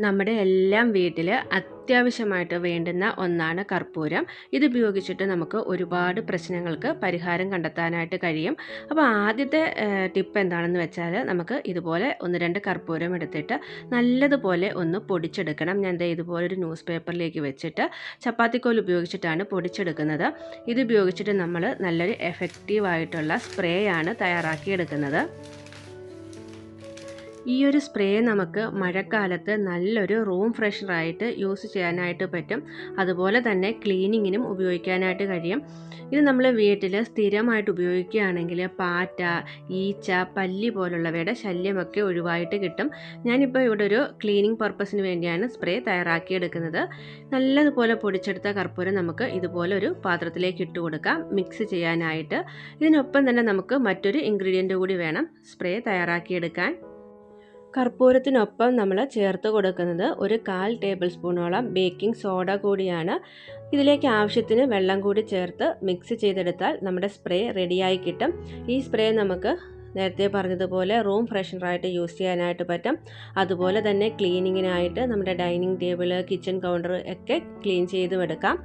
നമ്മുടെ എല്ലാം വീട്ടിൽ അത്യാവശ്യമായിട്ട് വേണ്ടുന്ന ഒന്നാണ് കർപ്പൂരം. ഇത് ഉപയോഗിച്ചിട്ട് നമുക്ക് ഒരുപാട് പ്രശ്നങ്ങൾക്ക് പരിഹാരം കണ്ടെത്താനായിട്ട് കഴിയും. അപ്പോൾ ആദ്യത്തെ ടിപ്പ് എന്താണെന്ന് വെച്ചാൽ നമുക്ക് ഇതുപോലെ 1-2 കർപ്പൂരം എടുത്തിട്ട് നല്ലതുപോലെ ഒന്ന് പൊടിച്ചെടുക്കണം. ഞാൻ ഇതുപോലെ ഒരു ന്യൂസ് പേപ്പറിലേക്ക് വെച്ചിട്ട് ചപ്പാത്തിക്കോൽ ഉപയോഗിച്ചിട്ടാണ് പൊടിച്ചെടുക്കുന്നത്. ഇത് ഉപയോഗിച്ചിട്ട് നമ്മൾ നല്ലൊരു എഫക്റ്റീവായിട്ടുള്ള സ്പ്രേ ആണ് തയ്യാറാക്കിയെടുക്കുന്നത്. ഈ ഒരു സ്പ്രേ നമുക്ക് മഴക്കാലത്ത് നല്ലൊരു റൂം ഫ്രഷറായിട്ട് യൂസ് ചെയ്യാനായിട്ട് പറ്റും. അതുപോലെ തന്നെ ക്ലീനിങ്ങിനും ഉപയോഗിക്കാനായിട്ട് കഴിയും. ഇത് നമ്മൾ വീട്ടിൽ സ്ഥിരമായിട്ട് ഉപയോഗിക്കുകയാണെങ്കിൽ പാറ്റ, ഈച്ച, പല്ലി പോലുള്ളവയുടെ ശല്യമൊക്കെ ഒഴിവായിട്ട് കിട്ടും. ഞാനിപ്പോൾ ഇവിടെ ഒരു ക്ലീനിങ് പർപ്പസിന് വേണ്ടിയാണ് സ്പ്രേ തയ്യാറാക്കിയെടുക്കുന്നത്. നല്ലതുപോലെ പൊടിച്ചെടുത്ത കർപ്പൂരം നമുക്ക് ഇതുപോലെ ഒരു പാത്രത്തിലേക്ക് ഇട്ട് കൊടുക്കാം മിക്സ് ചെയ്യാനായിട്ട്. ഇതിനൊപ്പം തന്നെ നമുക്ക് മറ്റൊരു ഇൻഗ്രീഡിയൻ്റ് കൂടി വേണം സ്പ്രേ തയ്യാറാക്കിയെടുക്കാൻ. കർപ്പൂരത്തിനൊപ്പം നമ്മൾ ചേർത്ത് കൊടുക്കുന്നത് ഒരു 1/4 ടേബിൾ സ്പൂണോളം ബേക്കിംഗ് സോഡ കൂടിയാണ്. ഇതിലേക്ക് ആവശ്യത്തിന് വെള്ളം കൂടി ചേർത്ത് മിക്സ് ചെയ്തെടുത്താൽ നമ്മുടെ സ്പ്രേ റെഡിയായി കിട്ടും. ഈ സ്പ്രേ നമുക്ക് നേരത്തെ പറഞ്ഞതുപോലെ റൂം ഫ്രഷനറായിട്ട് യൂസ് ചെയ്യാനായിട്ട് പറ്റും. അതുപോലെ തന്നെ ക്ലീനിങ്ങിനായിട്ട് നമ്മുടെ ഡൈനിങ് ടേബിൾ, കിച്ചൺ കൗണ്ടർ ഒക്കെ ക്ലീൻ ചെയ്തും എടുക്കാം.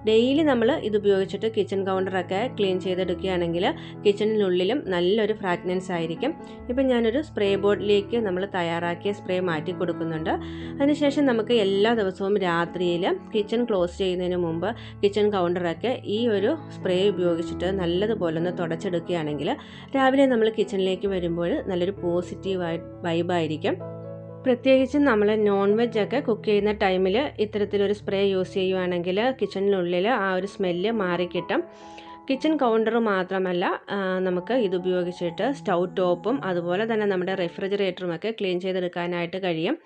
ഡെയിലി നമ്മൾ ഇത് ഉപയോഗിച്ചിട്ട് കിച്ചൺ കൗണ്ടറൊക്കെ ക്ലീൻ ചെയ്തെടുക്കുകയാണെങ്കിൽ കിച്ചണിനുള്ളിലും നല്ലൊരു ഫ്രാഗ്രൻസ് ആയിരിക്കും. ഇപ്പം ഞാനൊരു സ്പ്രേ ബോട്ടിലേക്ക് നമ്മൾ തയ്യാറാക്കിയ സ്പ്രേ മാറ്റി കൊടുക്കുന്നുണ്ട്. അതിനുശേഷം നമുക്ക് എല്ലാ ദിവസവും രാത്രിയിൽ കിച്ചൺ ക്ലോസ് ചെയ്യുന്നതിന് മുമ്പ് കിച്ചൺ കൗണ്ടറൊക്കെ ഈ ഒരു സ്പ്രേ ഉപയോഗിച്ചിട്ട് നല്ലതുപോലെ ഒന്ന് തുടച്ചെടുക്കുകയാണെങ്കിൽ രാവിലെ നമ്മൾ കിച്ചണിലേക്ക് വരുമ്പോൾ നല്ലൊരു പോസിറ്റീവ് വൈബായിരിക്കും. പ്രത്യേകിച്ച് നമ്മൾ നോൺ വെജ് ഒക്കെ കുക്ക് ചെയ്യുന്ന ടൈമിൽ ഇത്തരത്തിലൊരു സ്പ്രേ യൂസ് ചെയ്യുവാണെങ്കിൽ കിച്ചണിനുള്ളിൽ ആ ഒരു സ്മെല്ല് മാറിക്കിട്ടും. കിച്ചൺ കൗണ്ടർ മാത്രമല്ല, നമുക്ക് ഇത് ഉപയോഗിച്ചിട്ട് സ്റ്റൗ ടോപ്പും അതുപോലെ തന്നെ നമ്മുടെ റെഫ്രിജറേറ്ററും ഒക്കെ ക്ലീൻ ചെയ്തെടുക്കാനായിട്ട് കഴിയും.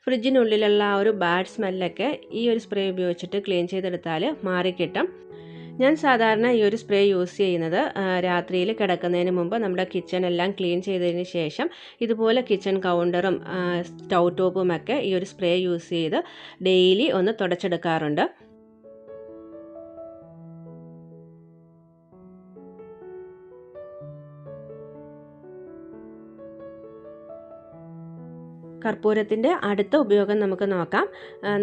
ഫ്രിഡ്ജിനുള്ളിലുള്ള ആ ഒരു ബാഡ് സ്മെല്ലൊക്കെ ഈ ഒരു സ്പ്രേ ഉപയോഗിച്ചിട്ട് ക്ലീൻ ചെയ്തെടുത്താൽ മാറിക്കിട്ടും. ഞാൻ സാധാരണ ഈ ഒരു സ്പ്രേ യൂസ് ചെയ്യുന്നത് രാത്രിയിൽ കിടക്കുന്നതിന് മുമ്പ് നമ്മുടെ കിച്ചൺ എല്ലാം ക്ലീൻ ചെയ്തതിന് ശേഷം ഇതുപോലെ കിച്ചൺ കൗണ്ടറും സ്റ്റൗ ടോപ്പും ഒക്കെ ഈ ഒരു സ്പ്രേ യൂസ് ചെയ്ത് ഡെയിലി ഒന്ന് തുടച്ചെടുക്കാറുണ്ട്. കർപ്പൂരത്തിൻ്റെ അടുത്ത ഉപയോഗം നമുക്ക് നോക്കാം.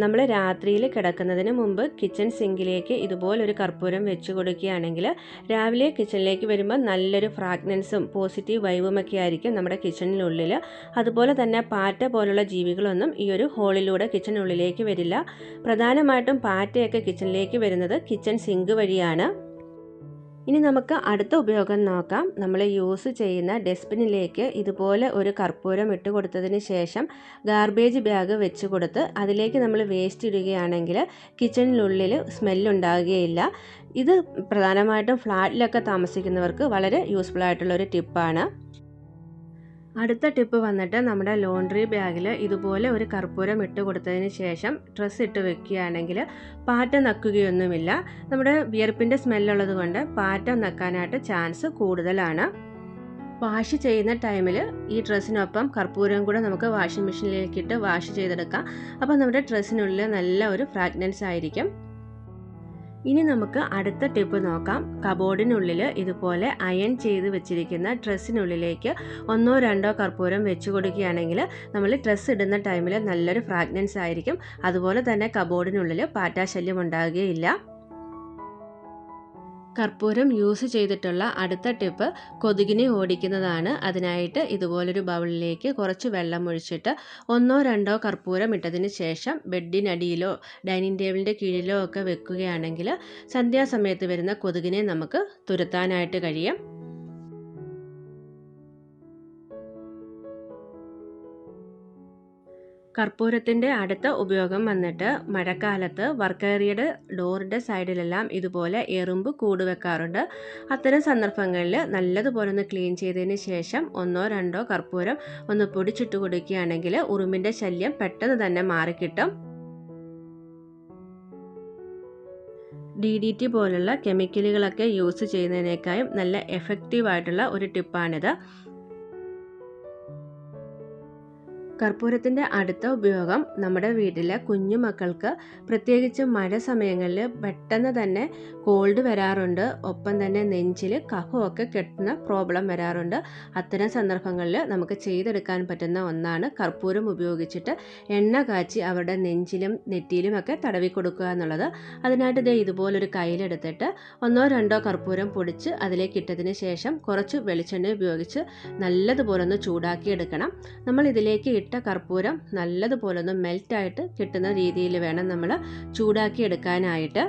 നമ്മൾ രാത്രിയിൽ കിടക്കുന്നതിന് മുമ്പ് കിച്ചൺ സിങ്കിലേക്ക് ഇതുപോലൊരു കർപ്പൂരം വെച്ച് കൊടുക്കുകയാണെങ്കിൽ രാവിലെ കിച്ചണിലേക്ക് വരുമ്പോൾ നല്ലൊരു ഫ്രാഗ്രൻസും പോസിറ്റീവ് വൈബുമൊക്കെ ആയിരിക്കും നമ്മുടെ കിച്ചണിനുള്ളിൽ. അതുപോലെ തന്നെ പാറ്റ പോലുള്ള ജീവികളൊന്നും ഈ ഒരു ഹോളിലൂടെ കിച്ചണിനുള്ളിലേക്ക് വരില്ല. പ്രധാനമായിട്ടും പാറ്റയൊക്കെ കിച്ചണിലേക്ക് വരുന്നത് കിച്ചൺ സിങ്ക് വഴിയാണ്. ഇനി നമുക്ക് അടുത്ത ഉപയോഗം നോക്കാം. നമ്മൾ യൂസ് ചെയ്യുന്ന ഡസ്റ്റ്ബിന്നിലേക്ക് ഇതുപോലെ ഒരു കർപ്പൂരം ഇട്ട് കൊടുത്തതിന് ശേഷം ഗാർബേജ് ബാഗ് വെച്ച് കൊടുത്ത് അതിലേക്ക് നമ്മൾ വേസ്റ്റ് ഇടുകയാണെങ്കിൽ കിച്ചണിനുള്ളിൽ സ്മെല്ലുണ്ടാകുകയില്ല. ഇത് പ്രധാനമായിട്ടും ഫ്ലാറ്റിലൊക്കെ താമസിക്കുന്നവർക്ക് വളരെ യൂസ്ഫുൾ ആയിട്ടുള്ളൊരു ടിപ്പാണ്. അടുത്ത ടിപ്പ് വന്നിട്ട് നമ്മുടെ ലോണ്ട്രി ബാഗിൽ ഇതുപോലെ ഒരു കർപ്പൂരം ഇട്ട് കൊടുത്തതിന് ശേഷം ഡ്രസ്സ് ഇട്ട് വെക്കുകയാണെങ്കിൽ പാറ്റ നക്കുകയൊന്നുമില്ല. നമ്മുടെ വിയർപ്പിൻ്റെ സ്മെല്ലുള്ളത് കൊണ്ട് പാറ്റ നക്കാനായിട്ട് ചാൻസ് കൂടുതലാണ്. വാഷ് ചെയ്യുന്ന ടൈമിൽ ഈ ഡ്രസ്സിനൊപ്പം കർപ്പൂരം കൂടെ നമുക്ക് വാഷിംഗ് മെഷീനിലേക്കിട്ട് വാഷ് ചെയ്തെടുക്കാം. അപ്പോൾ നമ്മുടെ ഡ്രസ്സിനുള്ളിൽ നല്ല ഒരു ഫ്രാഗ്രൻസ് ആയിരിക്കും. ഇനി നമുക്ക് അടുത്ത ടിപ്പ് നോക്കാം. കബോർഡിനുള്ളിൽ ഇതുപോലെ അയൺ ചെയ്ത് വെച്ചിരിക്കുന്ന ഡ്രസ്സിനുള്ളിലേക്ക് 1-2 കർപ്പൂരം വെച്ച് കൊടുക്കുകയാണെങ്കിൽ നമ്മൾ ഡ്രസ്സ് ഇടുന്ന ടൈമിൽ നല്ലൊരു ഫ്രാഗ്രൻസ് ആയിരിക്കും. അതുപോലെ തന്നെ കബോർഡിനുള്ളിൽ പാറ്റാശല്യം ഉണ്ടാകുകയില്ല. കർപ്പൂരം യൂസ് ചെയ്തിട്ടുള്ള അടുത്ത ടിപ്പ് കൊതുകിനെ ഓടിക്കുന്നതാണ്. അതിനായിട്ട് ഇതുപോലൊരു ബൗളിലേക്ക് കുറച്ച് വെള്ളം ഒഴിച്ചിട്ട് 1-2 കർപ്പൂരം ഇട്ടതിന് ശേഷം ബെഡിനടിയിലോ ഡൈനിങ് ടേബിളിൻ്റെ കീഴിലോ ഒക്കെ വെക്കുകയാണെങ്കിൽ സന്ധ്യാസമയത്ത് വരുന്ന കൊതുകിനെ നമുക്ക് തുരത്താനായിട്ട് കഴിയും. കർപ്പൂരത്തിൻ്റെ അടുത്ത ഉപയോഗം വന്നിട്ട് മഴക്കാലത്ത് വർക്ക് ഏരിയയുടെ ഡോറിൻ്റെ സൈഡിലെല്ലാം ഇതുപോലെ എറുമ്പ് കൂട് വെക്കാറുണ്ട്. അത്തരം സന്ദർഭങ്ങളിൽ നല്ലതുപോലെ ഒന്ന് ക്ലീൻ ചെയ്തതിന് ശേഷം 1-2 കർപ്പൂരം ഒന്ന് പൊടിച്ചിട്ട് കൊടുക്കുകയാണെങ്കിൽ ഉറുമ്പിൻ്റെ ശല്യം പെട്ടെന്ന് തന്നെ മാറിക്കിട്ടും. DDT പോലുള്ള കെമിക്കലുകളൊക്കെ യൂസ് ചെയ്യുന്നതിനേക്കാളും നല്ല എഫക്റ്റീവായിട്ടുള്ള ഒരു ടിപ്പാണിത്. കർപ്പൂരത്തിൻ്റെ അടുത്ത ഉപയോഗം നമ്മുടെ വീട്ടിലെ കുഞ്ഞു മക്കൾക്ക് പ്രത്യേകിച്ച് മഴ സമയങ്ങളിൽ പെട്ടെന്ന് തന്നെ കോൾഡ് വരാറുണ്ട്. ഒപ്പം തന്നെ നെഞ്ചിൽ കഫമൊക്കെ കെട്ടുന്ന പ്രോബ്ലം വരാറുണ്ട്. അത്തരം സന്ദർഭങ്ങളിൽ നമുക്ക് ചെയ്തെടുക്കാൻ പറ്റുന്ന ഒന്നാണ് കർപ്പൂരം ഉപയോഗിച്ചിട്ട് എണ്ണ കാച്ചി അവരുടെ നെഞ്ചിലും നെറ്റിയിലുമൊക്കെ തടവി കൊടുക്കുക എന്നുള്ളത്. അതിനായിട്ട് ഇതുപോലൊരു കയ്യിലെടുത്തിട്ട് 1-2 കർപ്പൂരം പൊടിച്ച് അതിലേക്ക് ഇട്ടതിന് ശേഷം കുറച്ച് വെളിച്ചെണ്ണ ഉപയോഗിച്ച് നല്ലതുപോലെ ഒന്ന് ചൂടാക്കി എടുക്കണം. നമ്മൾ ഇതിലേക്ക് ഇട്ട കർപ്പൂരം നല്ലതുപോലെ ഒന്ന് മെൽറ്റായിട്ട് കിട്ടുന്ന രീതിയിൽ വേണം നമ്മൾ ചൂടാക്കി എടുക്കാനായിട്ട്.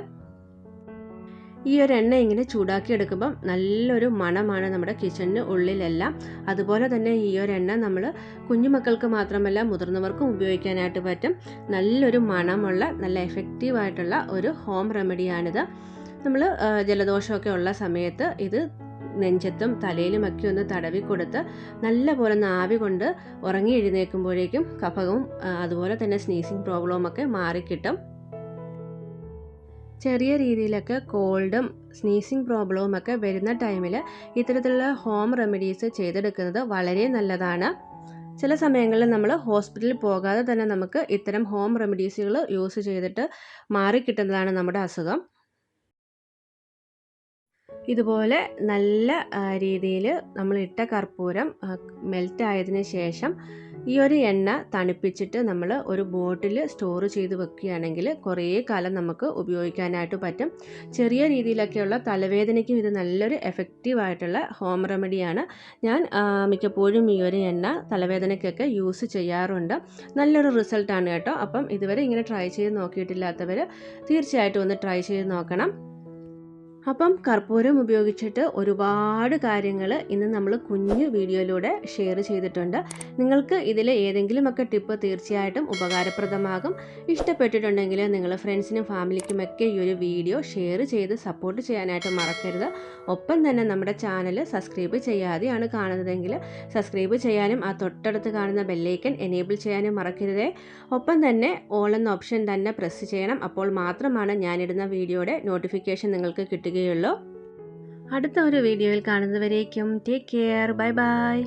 ഈ ഒരു എണ്ണ ഇങ്ങനെ ചൂടാക്കി എടുക്കുമ്പം നല്ലൊരു മണമാണ് നമ്മുടെ കിച്ചണിന് ഉള്ളിലെല്ലാം. അതുപോലെ തന്നെ ഈ ഒരു എണ്ണ നമ്മൾ കുഞ്ഞുമക്കൾക്ക് മാത്രമല്ല മുതിർന്നവർക്കും ഉപയോഗിക്കാനായിട്ട് പറ്റും. നല്ലൊരു മണമുള്ള നല്ല എഫക്റ്റീവായിട്ടുള്ള ഒരു ഹോം റെമഡിയാണിത്. നമ്മൾ ജലദോഷമൊക്കെ ഉള്ള സമയത്ത് ഇത് നെഞ്ചത്തും തലയിലുമൊക്കെ ഒന്ന് തടവി കൊടുത്ത് നല്ലപോലെ ഒന്ന് ആവി കൊണ്ട് ഉറങ്ങി എഴുന്നേൽക്കുമ്പോഴേക്കും കഫവും അതുപോലെ തന്നെ സ്നീസിങ് പ്രോബ്ലവും ഒക്കെ മാറിക്കിട്ടും. ചെറിയ രീതിയിലൊക്കെ കോൾഡും സ്നീസിങ് പ്രോബ്ലവും ഒക്കെ വരുന്ന ടൈമിൽ ഇത്തരത്തിലുള്ള ഹോം റെമഡീസ് ചെയ്തെടുക്കുന്നത് വളരെ നല്ലതാണ്. ചില സമയങ്ങളിൽ നമ്മൾ ഹോസ്പിറ്റലിൽ പോകാതെ തന്നെ നമുക്ക് ഇത്തരം ഹോം റെമഡീസുകൾ യൂസ് ചെയ്തിട്ട് മാറിക്കിട്ടുന്നതാണ് നമ്മുടെ അസുഖം. ഇതുപോലെ നല്ല രീതിയിൽ നമ്മൾ ഇട്ട കർപ്പൂരം മെൽറ്റായതിനു ശേഷം ഈ ഒരു എണ്ണ തണുപ്പിച്ചിട്ട് നമ്മൾ ഒരു ബോട്ടിൽ സ്റ്റോർ ചെയ്ത് വെക്കുകയാണെങ്കിൽ കുറേ കാലം നമുക്ക് ഉപയോഗിക്കാനായിട്ട് പറ്റും. ചെറിയ രീതിയിലൊക്കെയുള്ള തലവേദനയ്ക്കും ഇത് നല്ലൊരു എഫക്റ്റീവായിട്ടുള്ള ഹോം റെമഡിയാണ്. ഞാൻ മിക്കപ്പോഴും ഈ ഒരു എണ്ണ തലവേദനയ്ക്കൊക്കെ യൂസ് ചെയ്യാറുണ്ട്. നല്ലൊരു റിസൾട്ടാണ് കേട്ടോ. അപ്പം ഇതുവരെ ഇങ്ങനെ ട്രൈ ചെയ്ത് നോക്കിയിട്ടില്ലാത്തവർ തീർച്ചയായിട്ടും ഒന്ന് ട്രൈ ചെയ്ത് നോക്കണം. അപ്പം കർപ്പൂരം ഉപയോഗിച്ചിട്ട് ഒരുപാട് കാര്യങ്ങൾ ഇന്ന് നമ്മൾ കുഞ്ഞു വീഡിയോയിലൂടെ ഷെയർ ചെയ്തിട്ടുണ്ട്. നിങ്ങൾക്ക് ഇതിൽ ഏതെങ്കിലുമൊക്കെ ടിപ്പ് തീർച്ചയായിട്ടും ഉപകാരപ്രദമാകും. ഇഷ്ടപ്പെട്ടിട്ടുണ്ടെങ്കിൽ നിങ്ങൾ ഫ്രണ്ട്സിനും ഫാമിലിക്കുമൊക്കെ ഈ ഒരു വീഡിയോ ഷെയർ ചെയ്ത് സപ്പോർട്ട് ചെയ്യാനായിട്ട് മറക്കരുത്. ഒപ്പം തന്നെ നമ്മുടെ ചാനൽ സബ്സ്ക്രൈബ് ചെയ്യാതെയാണ് കാണുന്നതെങ്കിൽ സബ്സ്ക്രൈബ് ചെയ്യാനും ആ തൊട്ടടുത്ത് കാണുന്ന ബെല്ലൈക്കൻ എനേബിൾ ചെയ്യാനും മറക്കരുതേ. ഒപ്പം തന്നെ ഓൾ എന്ന ഓപ്ഷൻ തന്നെ പ്രസ് ചെയ്യണം. അപ്പോൾ മാത്രമാണ് ഞാനിടുന്ന വീഡിയോയുടെ നോട്ടിഫിക്കേഷൻ നിങ്ങൾക്ക് കിട്ടുകയുള്ളൂ. അടുത്ത ഒരു വീഡിയോയിൽ കാണുന്നവരേക്കും ടേക്ക് കെയർ. Bye bye.